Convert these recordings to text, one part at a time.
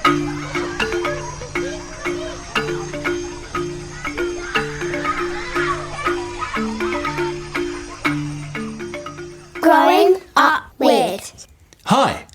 Growing Up Weird. Hi,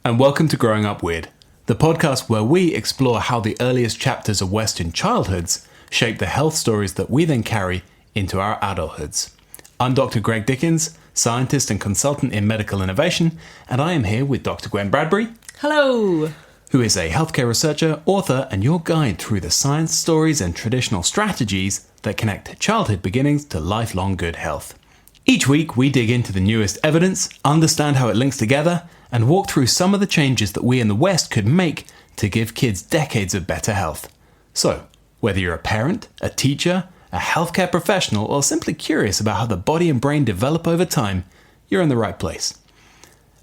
and welcome to Growing Up Weird, the podcast where we explore how the earliest chapters of Western childhoods shape the health stories that we then carry into our adulthoods. I'm Dr. Greg Dickens, scientist and consultant in medical innovation, and I am here with Dr. Gwen Bradbury. Hello. Who is a healthcare researcher, author, and your guide through the science stories and traditional strategies that connect childhood beginnings to lifelong good health. Each week, we dig into the newest evidence, understand how it links together, and walk through some of the changes that we in the West could make to give kids decades of better health. So, whether you're a parent, a teacher, a healthcare professional, or simply curious about how the body and brain develop over time, you're in the right place.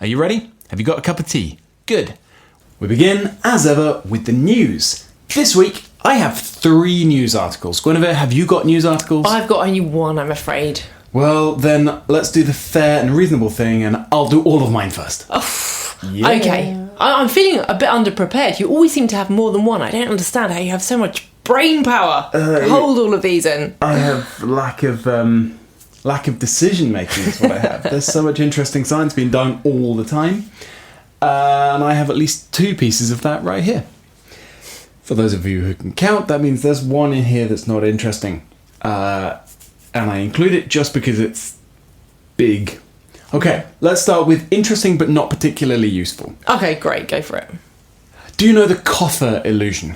Are you ready? Have you got a cup of tea? Good. We begin, as ever, with the news. This week, I have 3 news articles. Guinevere, have you got news articles? I've got only one, I'm afraid. Well, then let's do the fair and reasonable thing, and I'll do all of mine first. Yeah. Okay. I'm feeling a bit underprepared. You always seem to have more than one. I don't understand how you have so much brain power to hold all of these in. I have lack of decision making is what I have. There's so much interesting science being done all the time, and I have at least 2 pieces of that right here. For those of you who can count, that means there's one in here that's not interesting. And I include it just because it's big. Okay, let's start with interesting but not particularly useful. Okay, great. Go for it. Do you know the coffer illusion?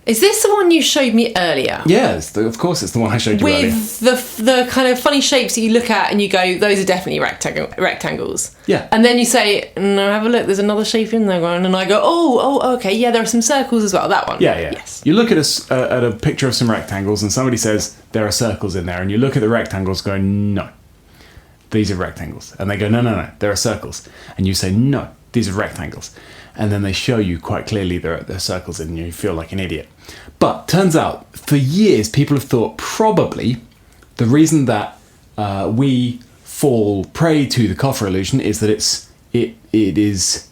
Is this the one you showed me earlier? Yes, of course it's the one I showed you earlier. With the kind of funny shapes that you look at and you go, those are definitely rectangles. Yeah. And then you say, no, have a look, there's another shape in there. And I go, oh, okay, yeah, there are some circles as well. That one. Yeah. Yes. You look at a picture of some rectangles and somebody says there are circles in there, and you look at the rectangles going, no, these are rectangles. And they go, no, there are circles. And you say, no, these are rectangles. And then they show you quite clearly there are circles and you feel like an idiot. But turns out, for years, people have thought probably the reason that we fall prey to the coffer illusion is that it is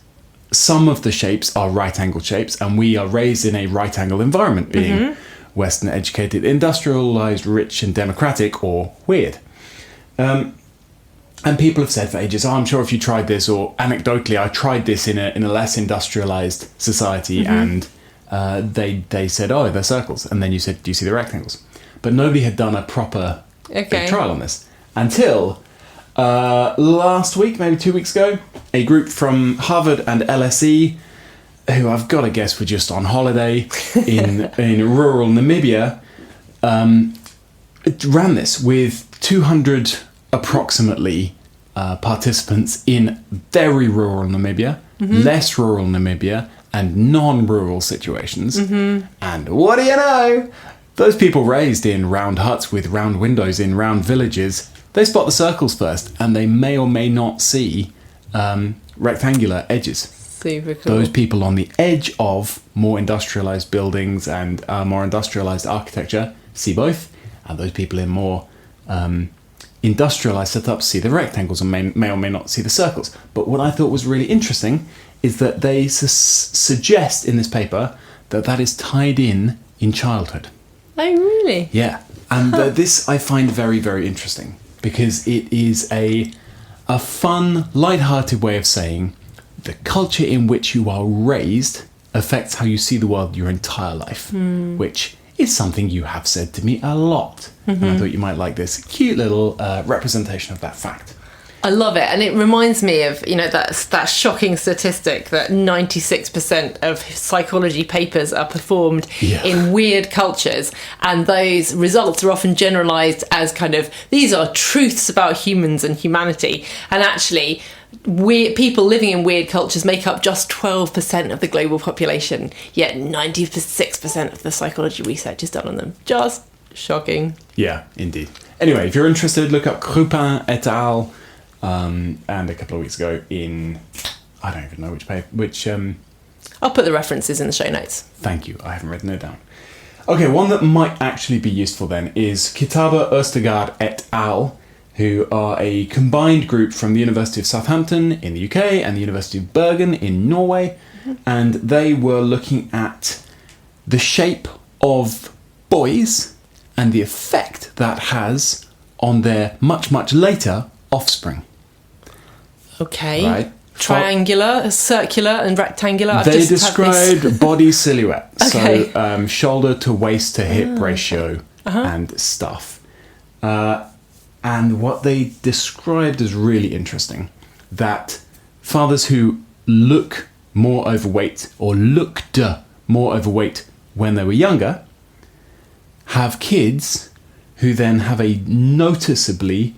some of the shapes are right-angled shapes, and we are raised in a right-angled environment, being Western educated, industrialized, rich and democratic, or weird. And people have said for ages, I'm sure if you tried this, or anecdotally, I tried this in a less industrialized society, and they said, oh, they're circles. And then you said, do you see the rectangles? But nobody had done a proper big trial on this. Until last week, maybe 2 weeks ago, a group from Harvard and LSE, who I've got to guess were just on holiday in rural Namibia, ran this with 200 approximately participants in very rural Namibia, less rural Namibia, and non-rural situations. And what do you know? Those people raised in round huts with round windows in round villages, they spot the circles first, and they may or may not see rectangular edges. Super cool. Those people on the edge of more industrialized buildings and more industrialized architecture see both, and those people in more industrialized setups see the rectangles and may or may not see the circles. But what I thought was really interesting is that they suggest in this paper that is tied in childhood. Oh, really? Yeah. And this I find very, very interesting, because it is a fun, light-hearted way of saying the culture in which you are raised affects how you see the world your entire life, which is something you have said to me a lot. And I thought you might like this cute little representation of that fact. I love it, and it reminds me of, that shocking statistic that 96% of psychology papers are performed in weird cultures, and those results are often generalised as kind of, these are truths about humans and humanity, and actually people living in weird cultures make up just 12% of the global population, yet 96% of the psychology research is done on them. Just shocking. Yeah, indeed. Anyway, if you're interested, look up Crupin et al. And a couple of weeks ago in, I don't even know which paper, I'll put the references in the show notes. Thank you, I haven't written it down. Okay, one that might actually be useful then is Kitaba Östergaard et al. who are a combined group from the University of Southampton in the UK and the University of Bergen in Norway. And they were looking at the shape of boys and the effect that has on their much, much later offspring. Okay. Right? Triangular, circular, and rectangular. They described body silhouette, Okay. so shoulder to waist to hip ratio and stuff. And what they described is really interesting, that fathers who look more overweight or looked more overweight when they were younger have kids who then have a noticeably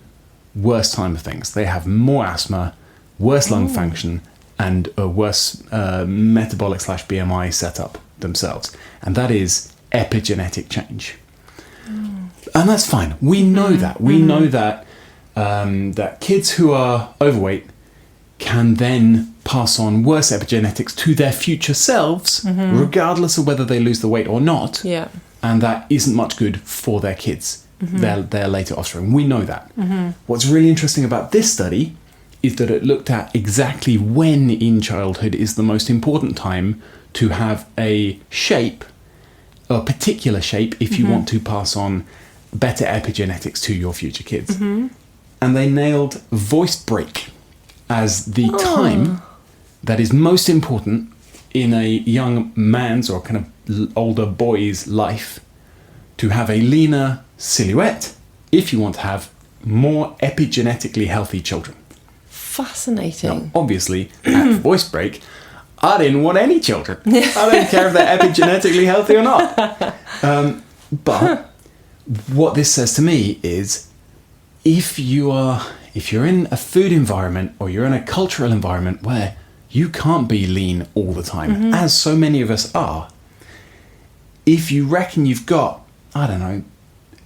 worse time of things. They have more asthma, worse lung function, and a worse metabolic / BMI setup themselves. And that is epigenetic change. And that's fine. We know that. We know that that kids who are overweight can then pass on worse epigenetics to their future selves, regardless of whether they lose the weight or not. Yeah. And that isn't much good for their kids, their later offspring. We know that. What's really interesting about this study is that it looked at exactly when in childhood is the most important time to have a shape, a particular shape, if you want to pass on better epigenetics to your future kids. And they nailed voice break as the time that is most important in a young man's or kind of older boy's life to have a leaner silhouette if you want to have more epigenetically healthy children. Fascinating. Now, obviously, at voice break, I didn't want any children. I don't care if they're epigenetically healthy or not. But what this says to me is, if you're in a food environment or you're in a cultural environment where you can't be lean all the time, as so many of us are, if you reckon you've got, I don't know,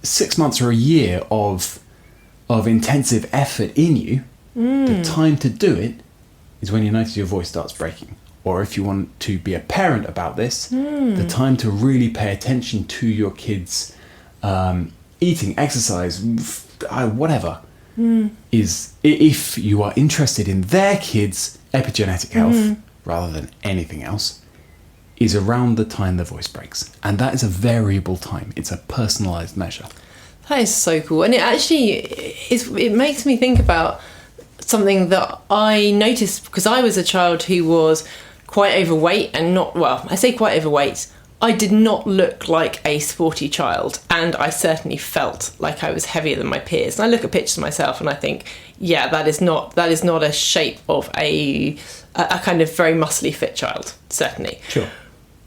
6 months or a year of intensive effort in you, the time to do it is when you notice your voice starts breaking. Or if you want to be a parent about this, the time to really pay attention to your kids' eating, exercise, whatever, is, if you are interested in their kids' epigenetic health rather than anything else, is around the time the voice breaks. And that is a variable time. It's a personalised measure. That is so cool. And it actually it makes me think about something that I noticed, because I was a child who was quite overweight and not, well, I say quite overweight. I did not look like a sporty child, and I certainly felt like I was heavier than my peers. And I look at pictures of myself and I think, yeah, that is not a shape of a kind of very muscly fit child, certainly. Sure.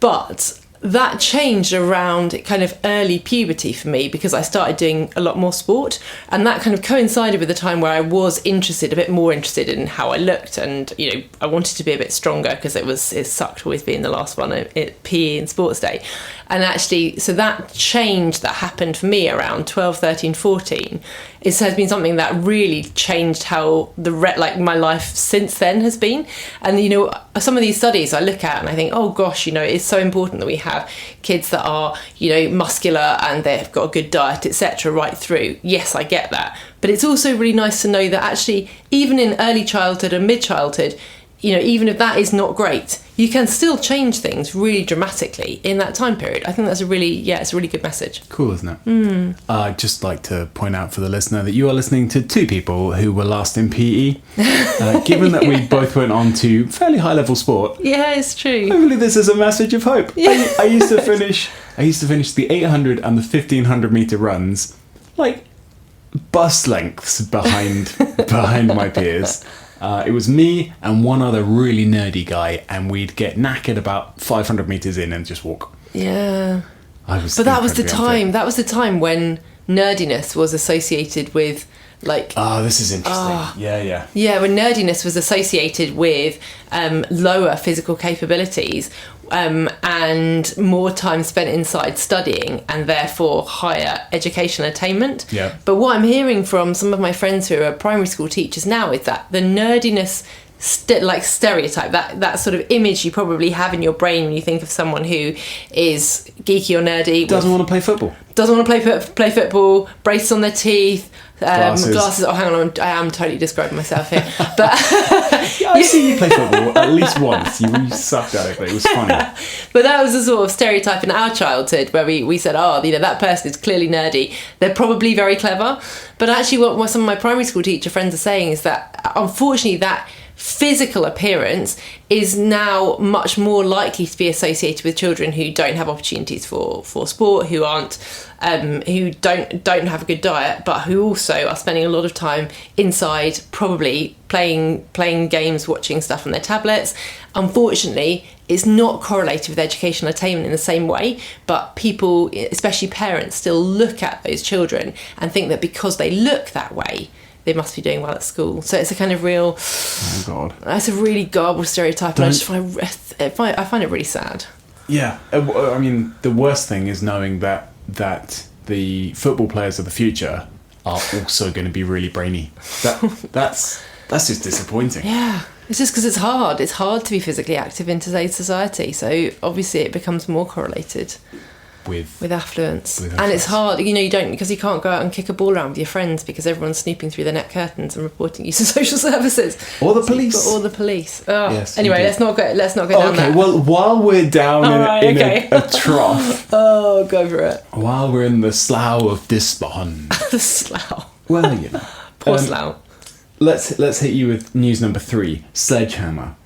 But that changed around kind of early puberty for me, because I started doing a lot more sport, and that kind of coincided with the time where I was a bit more interested in how I looked, and I wanted to be a bit stronger, because it sucked always being the last one at PE and sports day. And actually, so that change that happened for me around 12, 13, 14, it has been something that really changed how my life since then has been. And some of these studies I look at and I think, oh gosh, it's so important that we have kids that are muscular and they've got a good diet, etc. right through. Yes, I get that, but it's also really nice to know that actually, even in early childhood and mid-childhood, even if that is not great, you can still change things really dramatically in that time period. I think that's it's a really good message. Cool, isn't it? I'd just like to point out for the listener that you are listening to two people who were last in PE. Given that we both went on to fairly high-level sport. Yeah, it's true. Hopefully this is a message of hope. Yeah. I used to finish the 800 and the 1500 meter runs like bus lengths behind my peers. It was me and one other really nerdy guy, and we'd get knackered about 500 meters in and just walk. Yeah. But that was the time. That was the time when nerdiness was associated with this is interesting. Yeah. Yeah, when nerdiness was associated with lower physical capabilities and more time spent inside studying, and therefore higher educational attainment. Yeah. But what I'm hearing from some of my friends who are primary school teachers now is that the nerdiness stereotype, that sort of image you probably have in your brain when you think of someone who is geeky or nerdy, doesn't want to play football, play football, braces on their teeth, glasses. Oh, hang on, I am totally describing myself here, but I've seen you play football at least once. You sucked at it, but it was funny. But that was a sort of stereotype in our childhood where we said, that person is clearly nerdy. They're probably very clever. But actually what some of my primary school teacher friends are saying is that, unfortunately, that physical appearance is now much more likely to be associated with children who don't have opportunities for sport, who aren't who don't have a good diet, but who also are spending a lot of time inside, probably playing games, watching stuff on their tablets. Unfortunately, it's not correlated with educational attainment in the same way, but people, especially parents, still look at those children and think that because they look that way, they must be doing well at school. So it's a kind of real... Oh, God. That's a really garbled stereotype, and I find it really sad. Yeah. I mean, the worst thing is knowing that the football players of the future are also going to be really brainy. That's just disappointing. Yeah. It's just because it's hard. It's hard to be physically active in today's society. So obviously it becomes more correlated with affluence. And it's hard, you don't, because you can't go out and kick a ball around with your friends because everyone's snooping through the net curtains and reporting you to social services. Or the police. Or the police. Oh. Yes, anyway, let's not go down that. Okay, well, while we're down in a trough. Oh, go for it. While we're in the slough of despond. The slough. Well, Poor slough. Let's hit you with news number 3, Sledgehammer.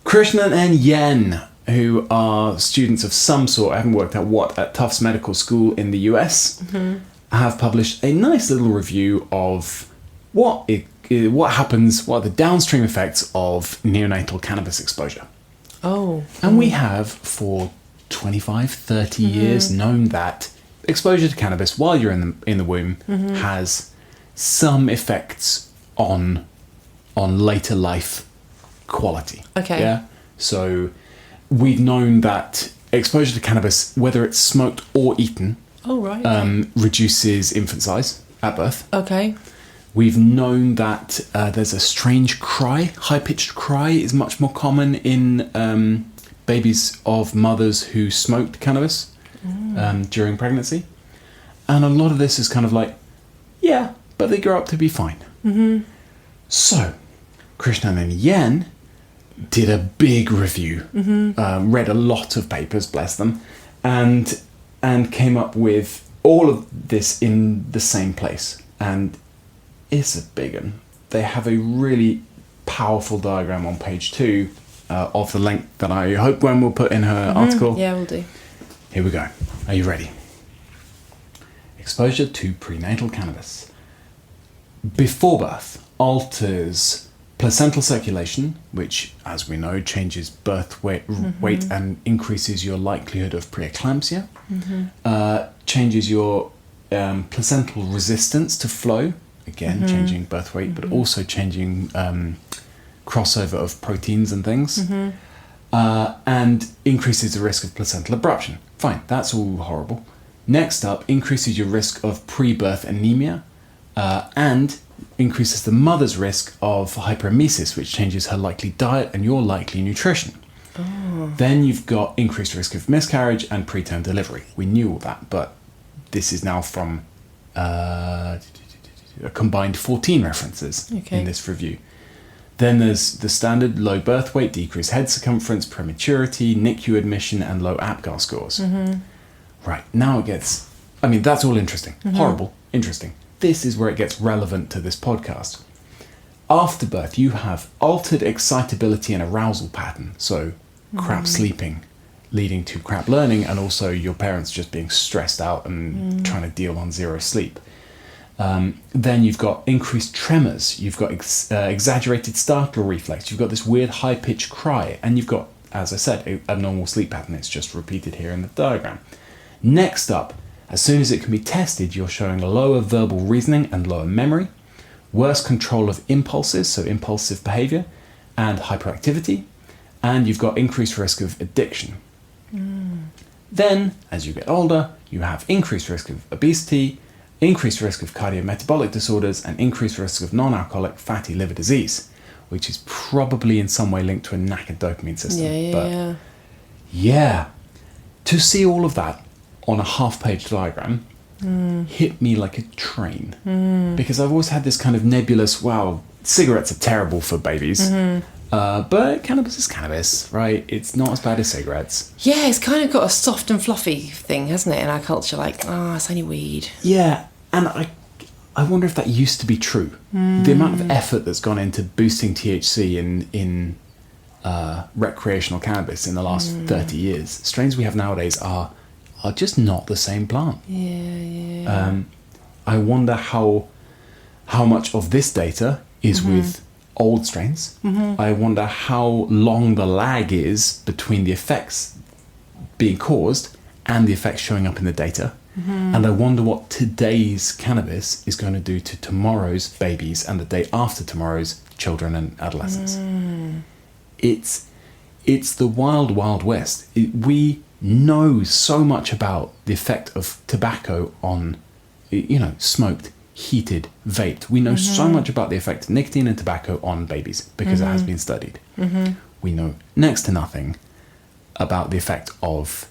Krishnan and Yen, who are students of some sort, I haven't worked out what, at Tufts Medical School in the US, have published a nice little review of what happens, what are the downstream effects of neonatal cannabis exposure. Oh. And we have, for 25, 30 years, known that exposure to cannabis while you're in the womb has some effects on later life quality. Okay. Yeah. So we've known that exposure to cannabis, whether it's smoked or eaten, reduces infant size at birth. Okay. We've known that there's a strange cry, high-pitched cry is much more common in babies of mothers who smoked cannabis during pregnancy. And a lot of this is kind of like, yeah, but they grow up to be fine. So, Krishnan and Yen did a big review, read a lot of papers, bless them, and came up with all of this in the same place. And it's a big one. They have a really powerful diagram on page 2 of the link that I hope Gwen will put in her article. Yeah, we'll do. Here we go. Are you ready? Exposure to prenatal cannabis. Before birth alters placental circulation, which, as we know, changes birth weight and increases your likelihood of preeclampsia. Changes your placental resistance to flow, again changing birth weight, but also changing crossover of proteins and things, and increases the risk of placental abruption. Fine, that's all horrible. Next up, increases your risk of pre-birth anemia, and increases the mother's risk of hyperemesis, which changes her likely diet and your likely nutrition. Then you've got increased risk of miscarriage and preterm delivery. We knew all that, but this is now from a combined 14 references in this review. Then there's the standard low birth weight, decreased head circumference, prematurity, NICU admission, and low APGAR scores. Right, now it gets... I mean, that's all interesting. Horrible, interesting. This is where it gets relevant to this podcast. After birth, you have altered excitability and arousal pattern. So crap sleeping leading to crap learning, and also your parents just being stressed out and trying to deal on zero sleep. Then you've got increased tremors. You've got exaggerated startle reflex. You've got this weird high-pitched cry. And you've got, as I said, a abnormal sleep pattern. It's just repeated here in the diagram. Next up, as soon as it can be tested, you're showing lower verbal reasoning and lower memory, worse control of impulses, so impulsive behavior, and hyperactivity, and you've got increased risk of addiction. Then, as you get older, you have increased risk of obesity, increased risk of cardiometabolic disorders, and increased risk of non-alcoholic fatty liver disease. which is probably in some way linked to a knackered dopamine system. Yeah. Yeah, to see all of that on a half-page diagram hit me like a train. Because I've always had this kind of nebulous, wow, cigarettes are terrible for babies. But cannabis is cannabis, right? It's not as bad as cigarettes. Yeah, it's kind of got a soft and fluffy thing, hasn't it, in our culture? Like, it's only weed. Yeah, and I wonder if that used to be true. The amount of effort that's gone into boosting THC in recreational cannabis in the last 30 years. Strains we have nowadays are just not the same plant. I wonder how much of this data is with old strains. I wonder how long the lag is between the effects being caused and the effects showing up in the data. And I wonder what today's cannabis is going to do to tomorrow's babies and the day after tomorrow's children and adolescents. It's the wild, wild west. We know so much about the effect of tobacco on, smoked, heated, vaped. We know so much about the effect of nicotine and tobacco on babies because it has been studied. We know next to nothing about the effect of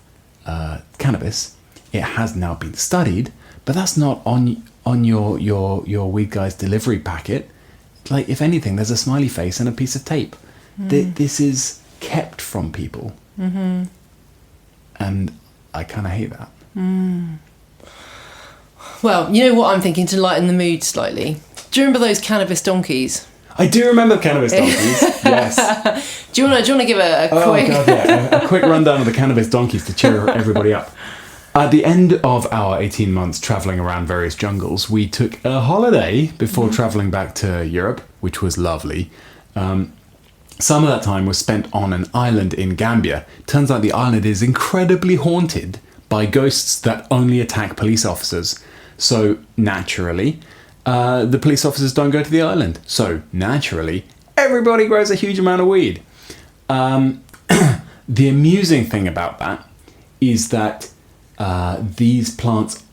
cannabis. It has now been studied, but that's not on your weed guy's delivery packet. Like, if anything, there's a smiley face and a piece of tape. This is kept from people. And I kind of hate that. Well, you know what I'm thinking to lighten the mood slightly? Do you remember those cannabis donkeys? I do remember cannabis donkeys, yes. Do you want to give a quick... Oh, God, yeah. A quick rundown of the cannabis donkeys to cheer everybody up. At the end of our 18 months travelling around various jungles, we took a holiday before travelling back to Europe, which was lovely. Some of that time was spent on an island in Gambia. Turns out the island is incredibly haunted by ghosts that only attack police officers. So, naturally, the police officers don't go to the island. So, naturally, everybody grows a huge amount of weed. The amusing thing about that is that these plants,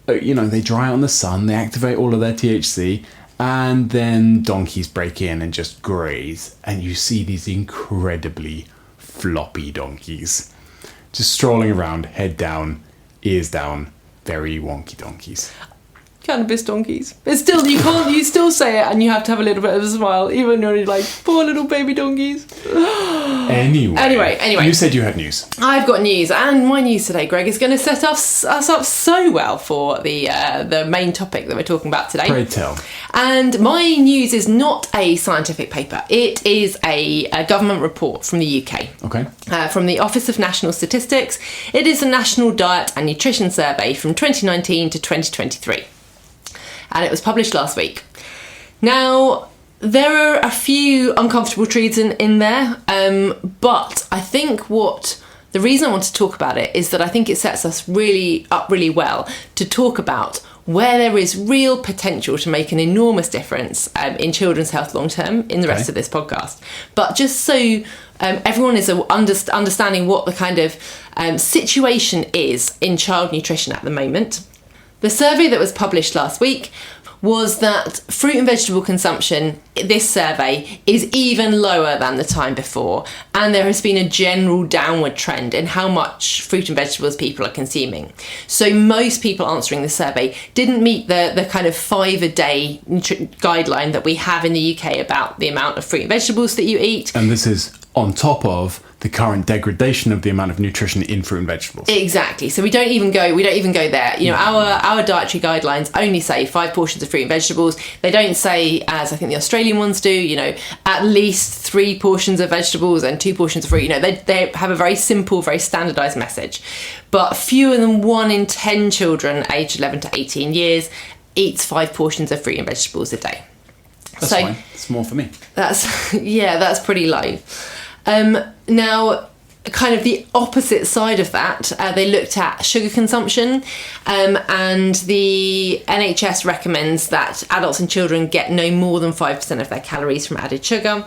they dry out in the sun, they activate all of their THC, and then donkeys break in and just graze, and you see these incredibly floppy donkeys just strolling around, head down, ears down, very wonky donkeys. Cannabis donkeys. But still, you still say it and you have to have a little bit of a smile, even when you're like, poor little baby donkeys. Anyway. You said you had news. I've got news, and my news today, Greg, is going to set us up so well for the main topic that we're talking about today. Pray tell. And my news is not a scientific paper. It is a government report from the UK. Okay. From the Office of National Statistics. It is a National Diet and Nutrition Survey from 2019 to 2023. And it was published last week. Now, there are a few uncomfortable truths in there, but I think the reason I want to talk about it is that I think it sets us really well to talk about where there is real potential to make an enormous difference in children's health long term in the rest of this podcast. But just so everyone is understanding what the kind of situation is in child nutrition at the moment. The survey that was published last week was that fruit and vegetable consumption, this survey, is even lower than the time before, and there has been a general downward trend in how much fruit and vegetables people are consuming. So most people answering the survey didn't meet the kind of 5 a day guideline that we have in the UK about the amount of fruit and vegetables that you eat. And this is on top of the current degradation of the amount of nutrition in fruit and vegetables. Exactly. So we don't even go there. Our dietary guidelines only say 5 portions of fruit and vegetables. They don't say, as I think the Australian ones do, at least 3 portions of vegetables and 2 portions of fruit. They have a very simple, very standardised message. But fewer than 1 in 10 children aged 11 to 18 years eats 5 portions of fruit and vegetables a day. That's fine. It's more for me. That's pretty low. Now, kind of the opposite side of that, they looked at sugar consumption, and the NHS recommends that adults and children get no more than 5% of their calories from added sugar.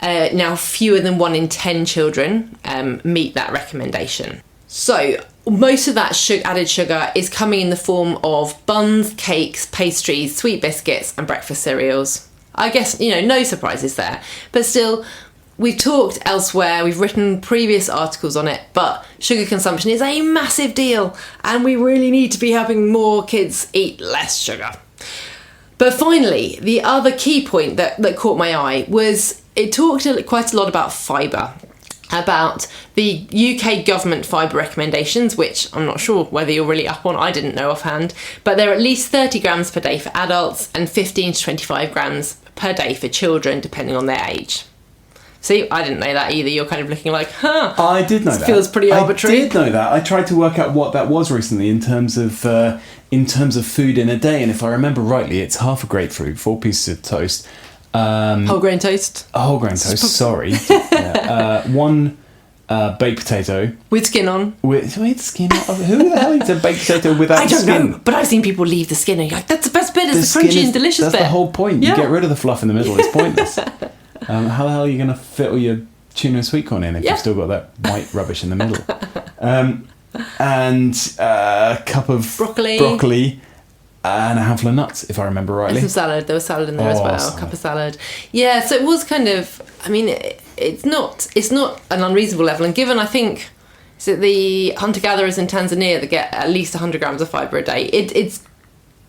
Now, fewer than 1 in 10 children meet that recommendation. So, most of that added sugar is coming in the form of buns, cakes, pastries, sweet biscuits and breakfast cereals. I guess, no surprises there. But still, we've talked elsewhere, we've written previous articles on it, but sugar consumption is a massive deal, and we really need to be helping more kids eat less sugar. But finally, the other key point that caught my eye was it talked quite a lot about fibre, about the UK government fibre recommendations, which I'm not sure whether you're really up on, I didn't know offhand, but they're at least 30 grams per day for adults and 15 to 25 grams per day for children, depending on their age. See, I didn't know that either. You're kind of looking like, I did know that. Feels pretty arbitrary. I did know that. I tried to work out what that was recently in terms of food in a day, and if I remember rightly, it's half a grapefruit, 4 pieces of toast, whole grain toast. A whole grain toast. Sorry, one baked potato with skin on. With skin on. Who the hell eats a baked potato without skin? I don't know, but I've seen people leave the skin, and you're like, that's the best bit. It's the crunchy and delicious bit. That's the whole point. Yeah. You get rid of the fluff in the middle. It's pointless. How the hell are you going to fit all your tuna and sweet corn in if you've still got that white rubbish in the middle? And a cup of broccoli and a handful of nuts, if I remember rightly. And some salad. There was salad in there as well. Salad. A cup of salad. Yeah, so it was kind of, I mean, it's not an unreasonable level. And given, I think, is it the hunter-gatherers in Tanzania that get at least 100 grams of fibre a day, it's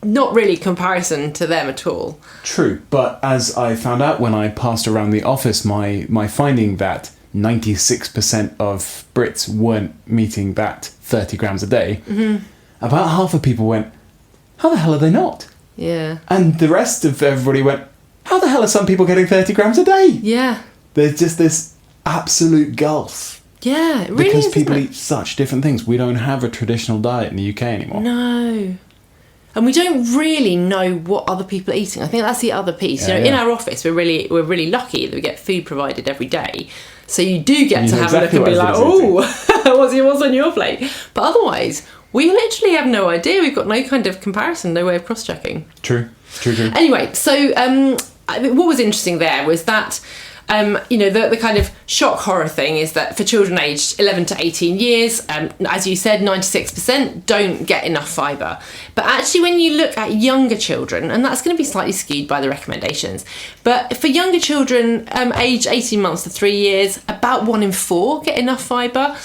not really comparison to them at all. True, but as I found out when I passed around the office, my finding that 96% of Brits weren't meeting that 30 grams a day, about half of people went, how the hell are they not? Yeah. And the rest of everybody went, how the hell are some people getting 30 grams a day? Yeah. There's just this absolute gulf. Yeah, it really because is, people isn't it? eat such different things. We don't have a traditional diet in the UK anymore. No. And we don't really know what other people are eating. I think that's the other piece. Yeah, in our office, we're really lucky that we get food provided every day. So you do get to have exactly a look and be like, what's on your plate? But otherwise, we literally have no idea. We've got no kind of comparison, no way of cross-checking. True. Anyway, so what was interesting there was that the kind of shock horror thing is that for children aged 11 to 18 years, as you said, 96% don't get enough fibre. But actually, when you look at younger children, and that's going to be slightly skewed by the recommendations, but for younger children aged 18 months to 3 years, about 1 in 4 get enough fibre.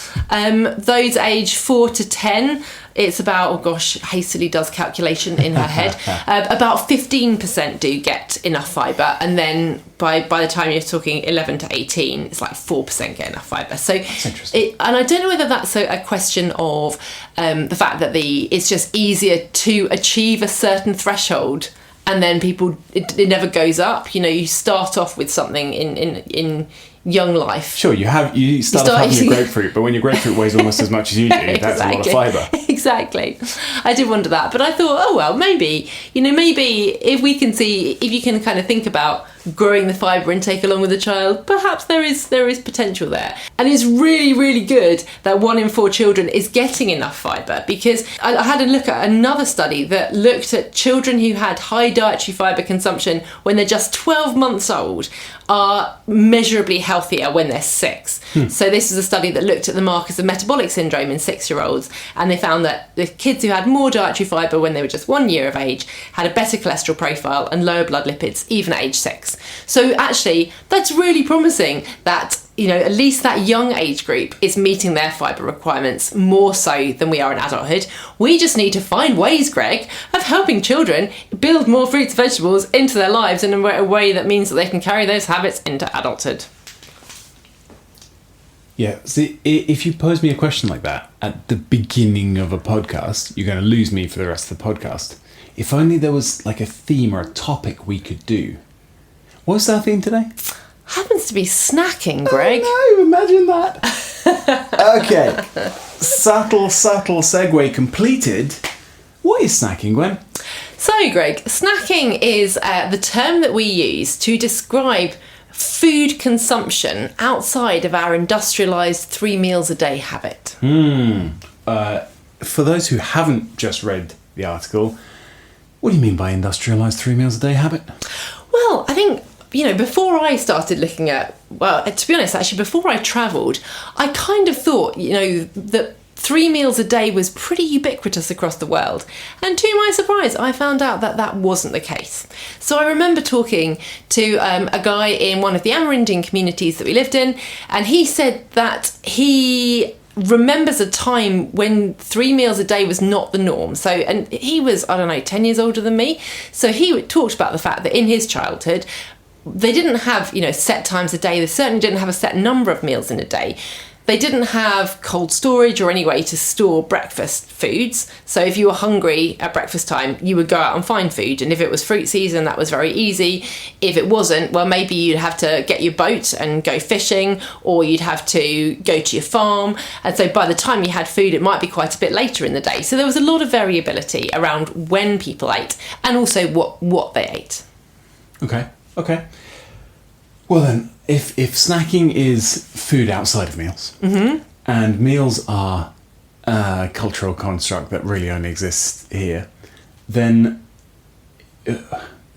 Those aged 4 to 10, it's about, hastily does calculation in her head, about 15% do get enough fibre, and then by the time you're talking 11 to 18, it's like 4% get enough fibre. So that's interesting. And I don't know whether that's a question of the fact that it's just easier to achieve a certain threshold, and then it never goes up. You start off with something in young life. Sure, you start off having your grapefruit, but when your grapefruit weighs almost as much as you do, that's a lot of fibre. Exactly. I did wonder that, but I thought, maybe if you can kind of think about growing the fibre intake along with the child, perhaps there is potential there. And it's really, really good that 1 in 4 children is getting enough fibre, because I had a look at another study that looked at children who had high dietary fibre consumption when they're just 12 months old are measurably healthier when they're 6. So this is a study that looked at the markers of metabolic syndrome in 6-year-olds, and they found that the kids who had more dietary fibre when they were just 1 year of age had a better cholesterol profile and lower blood lipids even at age 6. So actually, that's really promising that, at least that young age group is meeting their fibre requirements more so than we are in adulthood. We just need to find ways, Greg, of helping children build more fruits and vegetables into their lives in a way that means that they can carry those habits into adulthood. Yeah, see, if you pose me a question like that at the beginning of a podcast, you're going to lose me for the rest of the podcast. If only there was like a theme or a topic we could do. What's our theme today? Happens to be snacking, Greg. Oh no, imagine that. Okay, subtle segue completed. What is snacking, Gwen? So, Greg, snacking is the term that we use to describe food consumption outside of our industrialised 3 meals a day habit. For those who haven't just read the article, what do you mean by industrialised 3 meals a day habit? Well, I think, before I started looking at, to be honest, actually, before I travelled, I kind of thought, that 3 meals a day was pretty ubiquitous across the world. And to my surprise, I found out that that wasn't the case. So I remember talking to a guy in one of the Amerindian communities that we lived in, and he said that he remembers a time when 3 meals a day was not the norm. So, and he was, 10 years older than me. So he talked about the fact that in his childhood, they didn't have, set times a day. They certainly didn't have a set number of meals in a day. They didn't have cold storage or any way to store breakfast foods. So if you were hungry at breakfast time, you would go out and find food. And if it was fruit season, that was very easy. If it wasn't, well, maybe you'd have to get your boat and go fishing, or you'd have to go to your farm. And so by the time you had food, it might be quite a bit later in the day. So there was a lot of variability around when people ate and also what they ate. Okay. Well then, if snacking is food outside of meals, and meals are a cultural construct that really only exists here, then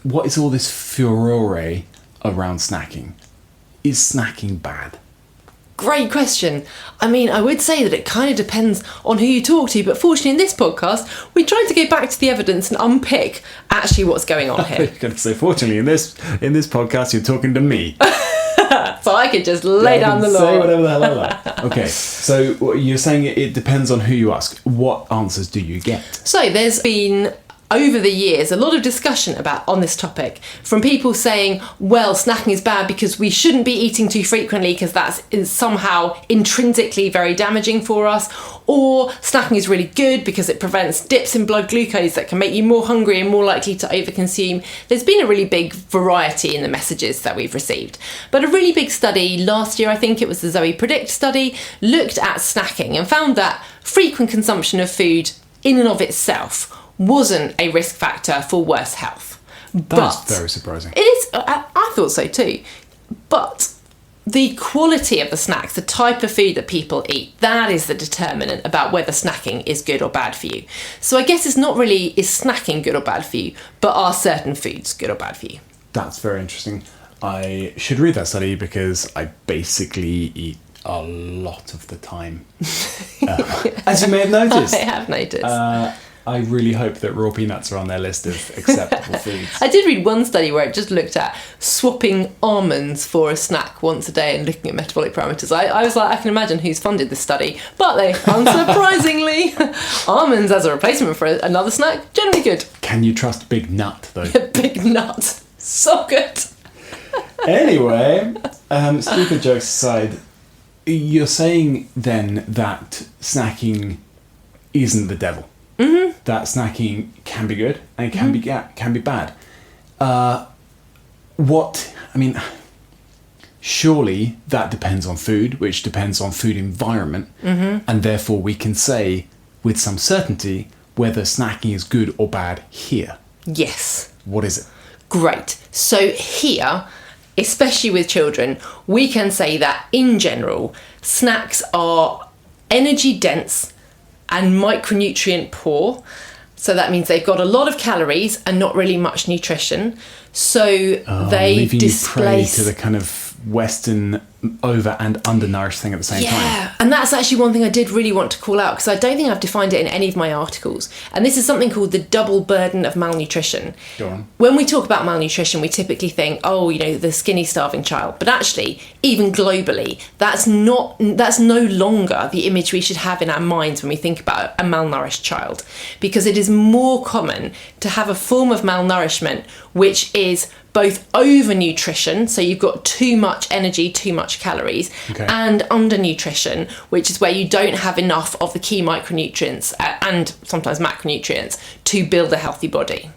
what is all this furore around snacking? Is snacking bad? Great question. I mean, I would say that it kind of depends on who you talk to, but fortunately in this podcast, we tried to go back to the evidence and unpick actually what's going on here. I was going to say, fortunately, in this podcast, you're talking to me. So I could just lay down the law. Say whatever the hell I like. Okay, so you're saying it depends on who you ask. What answers do you get? So there's been, over the years, a lot of discussion on this topic from people saying, well, snacking is bad because we shouldn't be eating too frequently because that's somehow intrinsically very damaging for us, or snacking is really good because it prevents dips in blood glucose that can make you more hungry and more likely to overconsume. There's been a really big variety in the messages that we've received. But a really big study last year, I think it was the Zoe Predict study, looked at snacking and found that frequent consumption of food in and of itself wasn't a risk factor for worse health. That's very surprising. It is. I thought so too. But the quality of the snacks, the type of food that people eat, that is the determinant about whether snacking is good or bad for you. So I guess it's not really, is snacking good or bad for you, but are certain foods good or bad for you? That's very interesting. I should read that study because I basically eat a lot of the time. As you may have noticed. I have noticed. I really hope that raw peanuts are on their list of acceptable foods. I did read one study where it just looked at swapping almonds for a snack once a day and looking at metabolic parameters. I was like, I can imagine who's funded this study, but they, unsurprisingly, almonds as a replacement for another snack, generally good. Can you trust Big Nut, though? Big Nut. So good. Anyway, stupid jokes aside, you're saying then that snacking isn't the devil. Mm-hmm. That snacking can be good and can be bad. Surely that depends on food, which depends on food environment, and therefore we can say with some certainty whether snacking is good or bad here. Yes. What is it? Great. So here, especially with children, we can say that in general, snacks are energy dense and micronutrient poor. So that means they've got a lot of calories and not really much nutrition. So they leaving displace you prey to the kind of Western over and undernourished thing at the same time. Yeah, and that's actually one thing I did really want to call out because I don't think I've defined it in any of my articles. And this is something called the double burden of malnutrition. Go on. When we talk about malnutrition, we typically think, the skinny, starving child. But actually, even globally, that's no longer the image we should have in our minds when we think about a malnourished child. Because it is more common to have a form of malnourishment which is both overnutrition, so you've got too much energy, too much calories, and undernutrition, which is where you don't have enough of the key micronutrients and sometimes macronutrients to build a healthy body.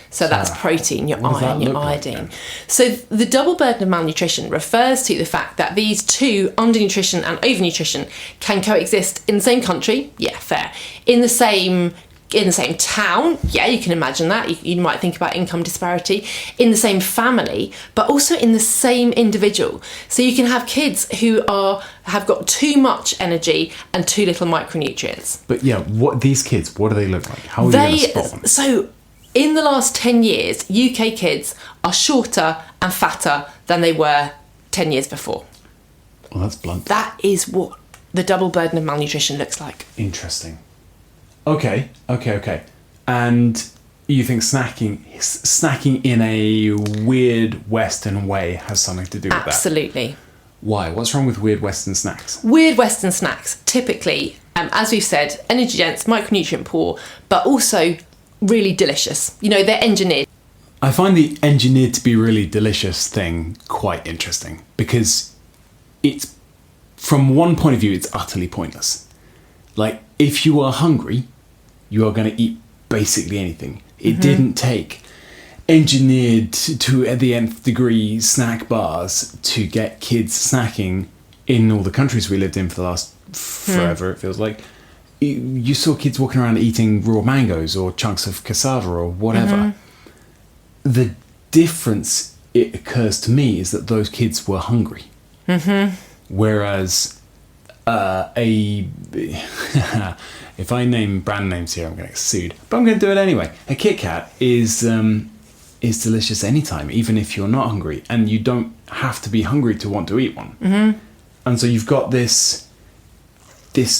So that's protein, your iron, your iodine. Like so the double burden of malnutrition refers to the fact that these two, undernutrition and overnutrition, can coexist in the same country, yeah, fair, in the same town, yeah, you can imagine that. You might think about income disparity, in the same family, but also in the same individual. So you can have kids who have got too much energy and too little micronutrients. But yeah, what do they look like? How are you going to spot them? So in the last 10 years, UK kids are shorter and fatter than they were 10 years before. Well, that's blunt. That is what the double burden of malnutrition looks like. Interesting. Okay. And you think snacking in a weird Western way has something to do with that? Absolutely. Why? What's wrong with weird Western snacks? Weird Western snacks, typically, as we've said, energy dense, micronutrient poor, but also really delicious. You know, they're engineered. I find the engineered to be really delicious thing quite interesting because it's, from one point of view, it's utterly pointless. Like, if you are hungry, you are going to eat basically anything. It didn't take engineered to the nth degree snack bars to get kids snacking in all the countries we lived in for the last forever, it feels like. You saw kids walking around eating raw mangoes or chunks of cassava or whatever. The difference, it occurs to me, is that those kids were hungry. Whereas if I name brand names here, I'm going to get sued. But I'm going to do it anyway. A Kit Kat is delicious anytime, even if you're not hungry. And you don't have to be hungry to want to eat one. And so you've got this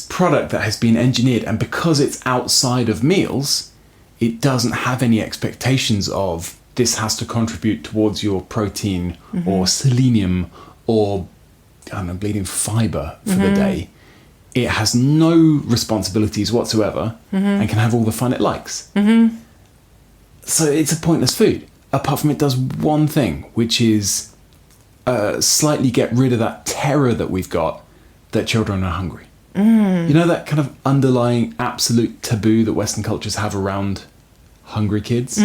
product that has been engineered, and because it's outside of meals, it doesn't have any expectations of this has to contribute towards your protein or selenium or, I don't know, bleeding fibre for the day. It has no responsibilities whatsoever and can have all the fun it likes. So it's a pointless food, apart from it does one thing, which is slightly get rid of that terror that we've got that children are hungry. You know, that kind of underlying absolute taboo that Western cultures have around hungry kids?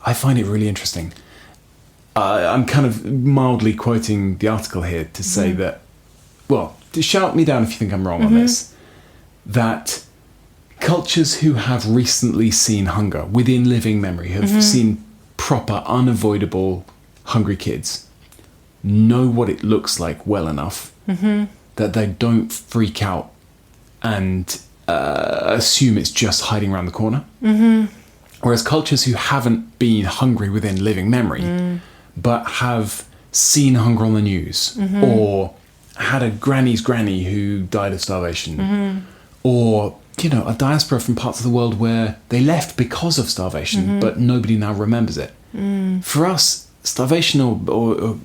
I find it really interesting. I'm kind of mildly quoting the article here to say that, well, shout me down if you think I'm wrong on this, that cultures who have recently seen hunger within living memory, have seen proper, unavoidable hungry kids, know what it looks like well enough that they don't freak out and assume it's just hiding around the corner. Whereas cultures who haven't been hungry within living memory, but have seen hunger on the news, or had a granny's granny who died of starvation, or, you know, a diaspora from parts of the world where they left because of starvation, but nobody now remembers it. For us, starvation or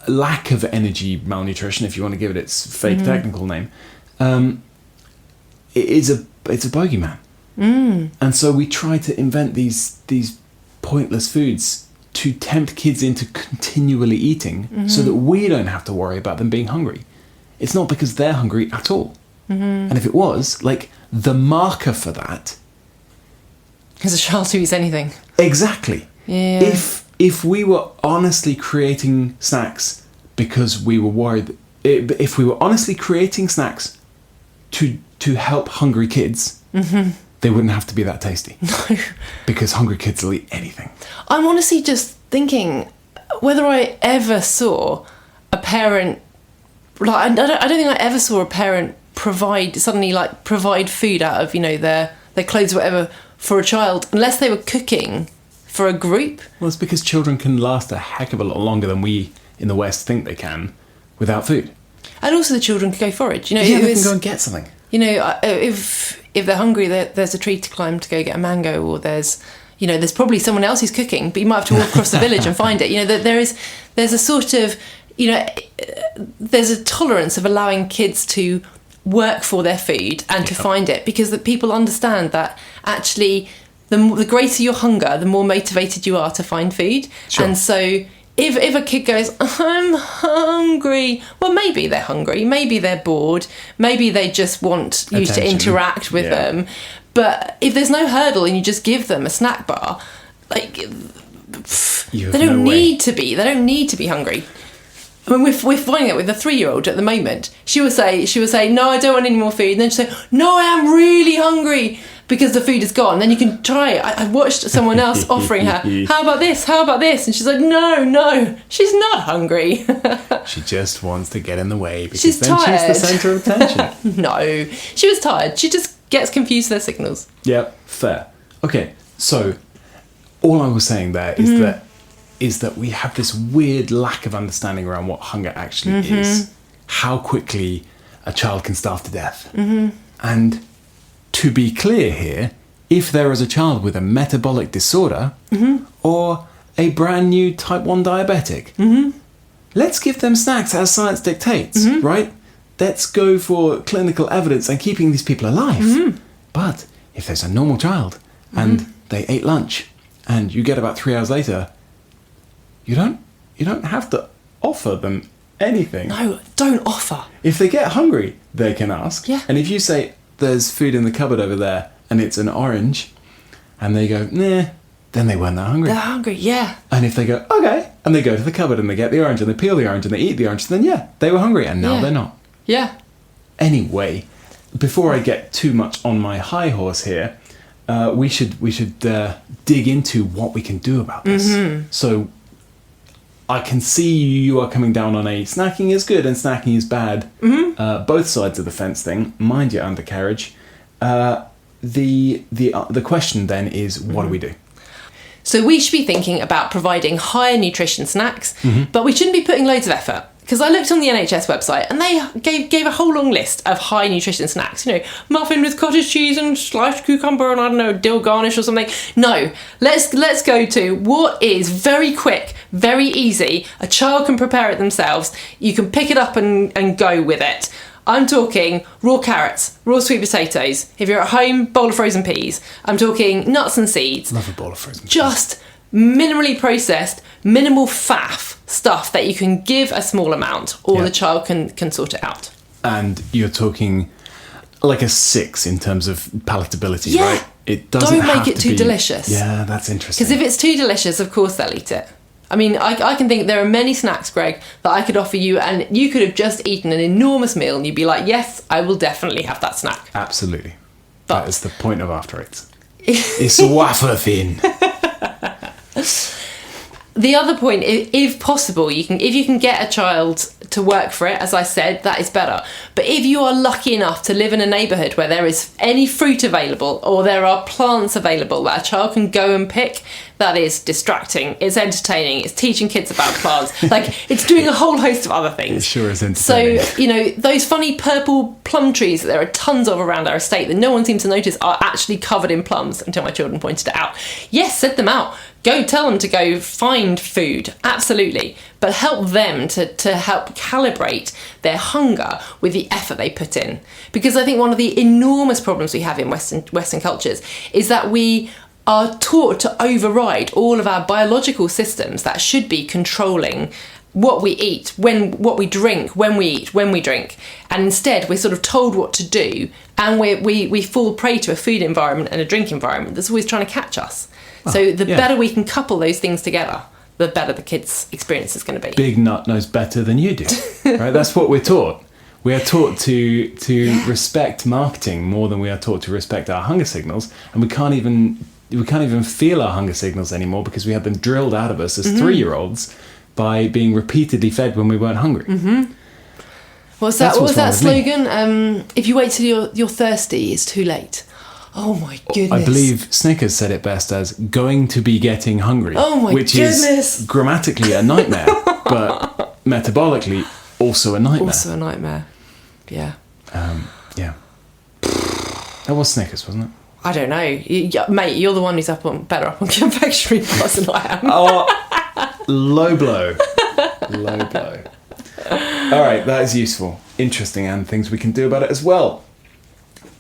lack of energy malnutrition, if you want to give it its fake technical name, it's a bogeyman. And so we try to invent these pointless foods to tempt kids into continually eating so that we don't have to worry about them being hungry. It's not because they're hungry at all. And if it was, like, the marker for that is a child who eats anything. Exactly. Yeah. If we were honestly creating snacks because we were worried, if we were honestly creating snacks to help hungry kids, they wouldn't have to be that tasty. No. Because hungry kids will eat anything. I'm honestly just thinking whether I ever saw a parent, like, I don't think I ever saw a parent provide food out of, you know, their clothes or whatever for a child, unless they were cooking for a group. Well, it's because children can last a heck of a lot longer than we in the West think they can without food. And also the children can go forage. You know, yeah, they can go and get something. You know, if they're hungry, there's a tree to climb to go get a mango, or there's probably someone else who's cooking, but you might have to walk across the village and find it. You know, there's a sort of, you know, there's a tolerance of allowing kids to work for their food and to find it, because the people understand that actually the greater your hunger, the more motivated you are to find food. Sure. And so if a kid goes, I'm hungry, well, maybe they're hungry, maybe they're bored, maybe they just want you to interact with them. But if there's no hurdle and you just give them a snack bar, like, they don't need to be hungry. I mean, we're finding it with a 3-year-old at the moment. She will say, no, I don't want any more food. And then she'll say, no, I am really hungry, because the food is gone. Then you can try it. I watched someone else offering her, how about this? And she's like, no, she's not hungry. She just wants to get in the way because she's then tired. She's the centre of attention. No, she was tired. She just gets confused with their signals. Yep, fair. Okay, so all I was saying there is that we have this weird lack of understanding around what hunger actually is, how quickly a child can starve to death. And to be clear here, if there is a child with a metabolic disorder or a brand new type 1 diabetic, let's give them snacks as science dictates, right? Let's go for clinical evidence and keeping these people alive. But if there's a normal child and they ate lunch and you get about 3 hours later, you don't have to offer them anything. No, don't offer. If they get hungry, they can ask. Yeah. And if you say, there's food in the cupboard over there and it's an orange, and they go, nah, then they weren't that hungry. They're hungry, yeah. And if they go, okay, and they go to the cupboard and they get the orange and they peel the orange and they eat the orange, then yeah, they were hungry and now Yeah. they're not. Yeah. Anyway, before I get too much on my high horse here, we should dig into what we can do about this. So I can see you are coming down on a snacking is good and snacking is bad, both sides of the fence thing. Mind your undercarriage. The question then is, what do we do? So we should be thinking about providing higher nutrition snacks, but we shouldn't be putting loads of effort. Because I looked on the NHS website and they gave a whole long list of high nutrition snacks. You know, muffin with cottage cheese and sliced cucumber and I don't know, dill garnish or something. No, let's go to what is very quick, very easy. A child can prepare it themselves. You can pick it up and go with it. I'm talking raw carrots, raw sweet potatoes. If you're at home, bowl of frozen peas. I'm talking nuts and seeds. Love a bowl of frozen peas. Just minimally processed, minimal faff stuff that you can give a small amount or the child can sort it out. And you're talking like a 6 in terms of palatability, Yeah. right? It doesn't Don't have make it to too be delicious. Yeah, that's interesting. Because if it's too delicious, of course they'll eat it. I mean, I can think there are many snacks, Greg, that I could offer you and you could have just eaten an enormous meal and you'd be like, yes, I will definitely have that snack. Absolutely. But- that is the point of After Eights. It's wafer thin. The other point, if possible, if you can get a child to work for it, as I said, that is better. But if you are lucky enough to live in a neighbourhood where there is any fruit available or there are plants available that a child can go and pick, that is distracting, it's entertaining, it's teaching kids about plants, like it's doing a whole host of other things. It sure is entertaining. So, you know, those funny purple plum trees that there are tons of around our estate that no one seems to notice are actually covered in plums until my children pointed it out. Yes, set them out. Go tell them to go find food, absolutely. But help them to help calibrate their hunger with the effort they put in. Because I think one of the enormous problems we have in Western cultures is that we are taught to override all of our biological systems that should be controlling what we eat, what we drink, when we eat, when we drink. And instead we're sort of told what to do and we fall prey to a food environment and a drink environment that's always trying to catch us. So the better we can couple those things together, the better the kids' experience is going to be. Big nut knows better than you do, right? That's what we're taught. We are taught to respect marketing more than we are taught to respect our hunger signals, and we can't even feel our hunger signals anymore because we had them drilled out of us as 3-year-olds by being repeatedly fed when we weren't hungry. What was That's that what's wrong with slogan? If you wait till you're thirsty, it's too late. Oh my goodness. I believe Snickers said it best as going to be getting hungry. Oh my which goodness. is grammatically a nightmare, but metabolically also a nightmare. Also a nightmare. Yeah. Yeah. That was Snickers, wasn't it? I don't know. Mate, you're the one who's better up on confectionery bars than I am. Oh, low blow. Low blow. All right, that is useful. Interesting, and things we can do about it as well.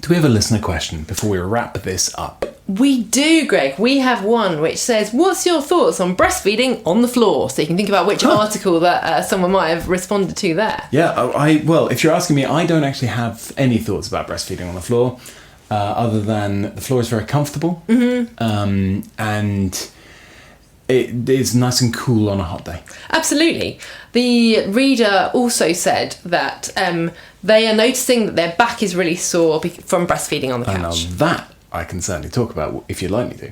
Do we have a listener question before we wrap this up? We do, Greg. We have one which says, what's your thoughts on breastfeeding on the floor? So you can think about which article that someone might have responded to there. Yeah, well, if you're asking me, I don't actually have any thoughts about breastfeeding on the floor, other than the floor is very comfortable, and it is nice and cool on a hot day. Absolutely. The reader also said that they are noticing that their back is really sore from breastfeeding on the couch. Now that I can certainly talk about if you'd like me to.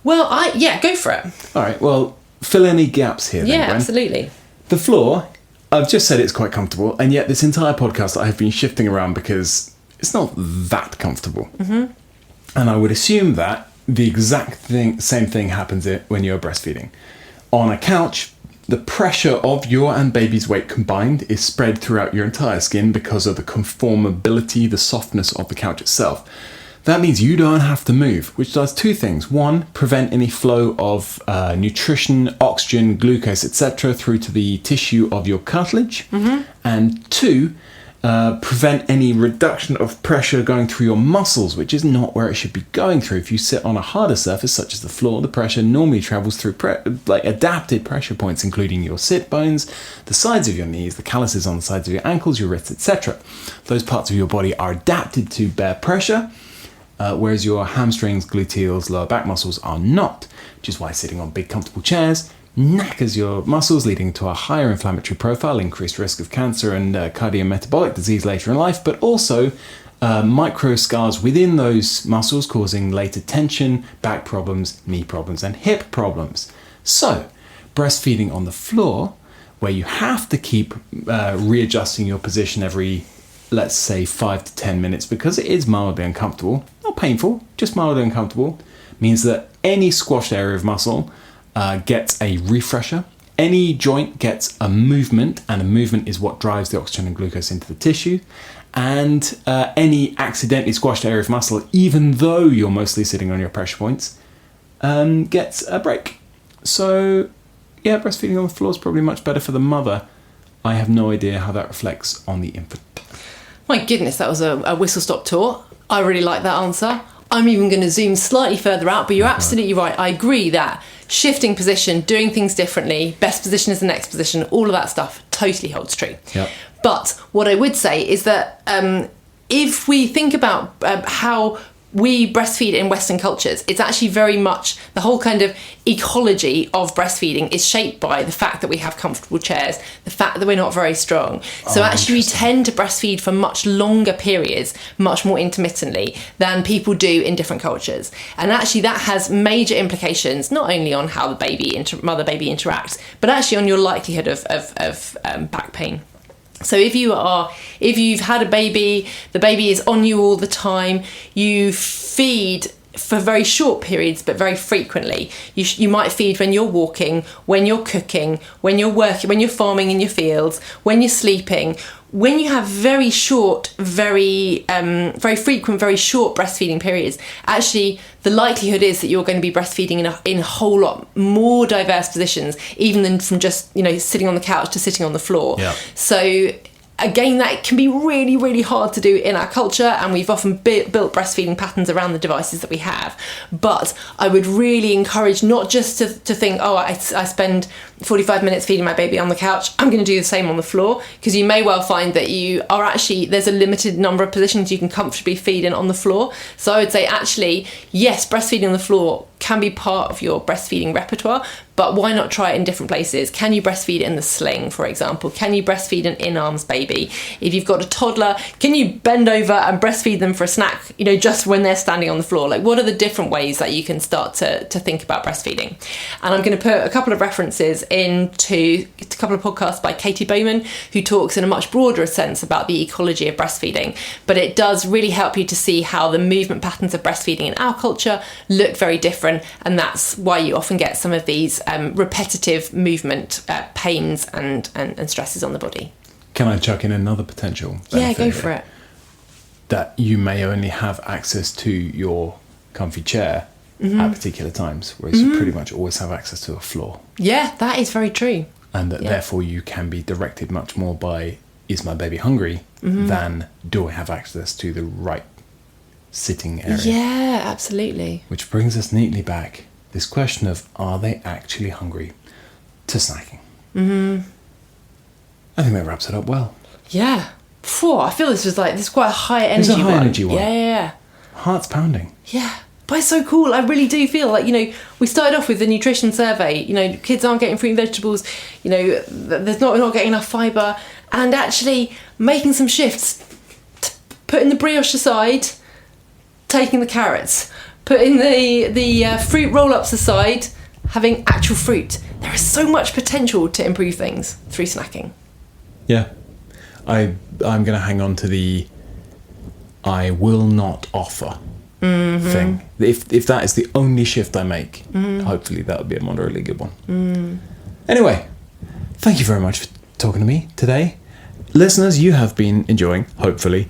Well, go for it. All right, well, fill any gaps here then, Yeah, Gwen. absolutely. The floor, I've just said it's quite comfortable, and yet this entire podcast I have been shifting around because it's not that comfortable. Mm-hmm. And I would assume that the exact same thing happens when you're breastfeeding. On a couch, the pressure of your and baby's weight combined is spread throughout your entire skin because of the conformability, the softness of the couch itself. That means you don't have to move, which does two things. One, prevent any flow of nutrition, oxygen, glucose, etc. through to the tissue of your cartilage. And two, prevent any reduction of pressure going through your muscles, which is not where it should be going through. If you sit on a harder surface, such as the floor, the pressure normally travels through adapted pressure points, including your sit bones, the sides of your knees, the calluses on the sides of your ankles, your wrists, etc. Those parts of your body are adapted to bear pressure, whereas your hamstrings, gluteals, lower back muscles are not, which is why sitting on big comfortable chairs knackers your muscles, leading to a higher inflammatory profile, increased risk of cancer and cardiometabolic disease later in life, but also micro scars within those muscles causing later tension, back problems, knee problems, and hip problems. So, breastfeeding on the floor, where you have to keep readjusting your position every, let's say, 5 to 10 minutes, because it is mildly uncomfortable, not painful, just mildly uncomfortable, means that any squashed area of muscle gets a refresher. Any joint gets a movement, and a movement is what drives the oxygen and glucose into the tissue. And any accidentally squashed area of muscle, even though you're mostly sitting on your pressure points, gets a break. So, yeah, breastfeeding on the floor is probably much better for the mother. I have no idea how that reflects on the infant. My goodness, that was a whistle-stop tour. I really like that answer. I'm even going to zoom slightly further out, but you're absolutely right. I agree that shifting position, doing things differently, best position is the next position, all of that stuff totally holds true. Yep. But what I would say is that if we think about how we breastfeed in Western cultures, it's actually very much the whole kind of ecology of breastfeeding is shaped by the fact that we have comfortable chairs, the fact that we're not very strong. So actually we tend to breastfeed for much longer periods, much more intermittently than people do in different cultures. And actually that has major implications, not only on how the mother-baby interacts, but actually on your likelihood of back pain. So if you've had a baby, the baby is on you all the time, you feed for very short periods but very frequently. You might feed when you're walking, when you're cooking, when you're working, when you're farming in your fields, when you're sleeping. When you have very short, very frequent, very short breastfeeding periods, actually the likelihood is that you're going to be breastfeeding in a whole lot more diverse positions, even than from just sitting on the couch to sitting on the floor. Yeah. So again, that can be really, really hard to do in our culture, and we've often built breastfeeding patterns around the devices that we have. But I would really encourage not just to think, I spend 45 minutes feeding my baby on the couch, I'm going to do the same on the floor, because you may well find that there's a limited number of positions you can comfortably feed in on the floor. So I would say actually, yes, breastfeeding on the floor can be part of your breastfeeding repertoire, but why not try it in different places? Can you breastfeed in the sling, for example? Can you breastfeed an in-arms baby? If you've got a toddler, can you bend over and breastfeed them for a snack, just when they're standing on the floor? Like, what are the different ways that you can start to think about breastfeeding? And I'm going to put a couple of references into a couple of podcasts by Katie Bowman, who talks in a much broader sense about the ecology of breastfeeding. But it does really help you to see how the movement patterns of breastfeeding in our culture look very different, and that's why you often get some of these repetitive movement pains and stresses on the body. Can I chuck in another potential benefit? Yeah, go for it. That you may only have access to your comfy chair at particular times, whereas you pretty much always have access to a floor. Yeah, that is very true. And that therefore you can be directed much more by, is my baby hungry, than do I have access to the right sitting area? Yeah, absolutely. Which brings us neatly back, this question of, are they actually hungry, to snacking? I think that wraps it up well. Yeah. I feel this is quite a high energy one. It's a high energy one. Yeah. Heart's pounding. Yeah. But it's so cool. I really do feel like, we started off with the nutrition survey. Kids aren't getting fruit and vegetables. We're not getting enough fibre. And actually making some shifts. Putting the brioche aside, taking the carrots. Putting the fruit roll-ups aside, having actual fruit. There is so much potential to improve things through snacking. Yeah. I'm going to hang on to the I will not offer thing. If that is the only shift I make, hopefully that would be a moderately good one. Anyway, thank you very much for talking to me today. Listeners, you have been enjoying, hopefully,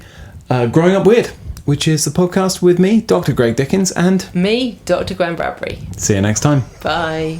Growing Up Weird, which is the podcast with me, Dr. Greg Dickens, and me, Dr. Gwen Bradbury. see you next time. Bye.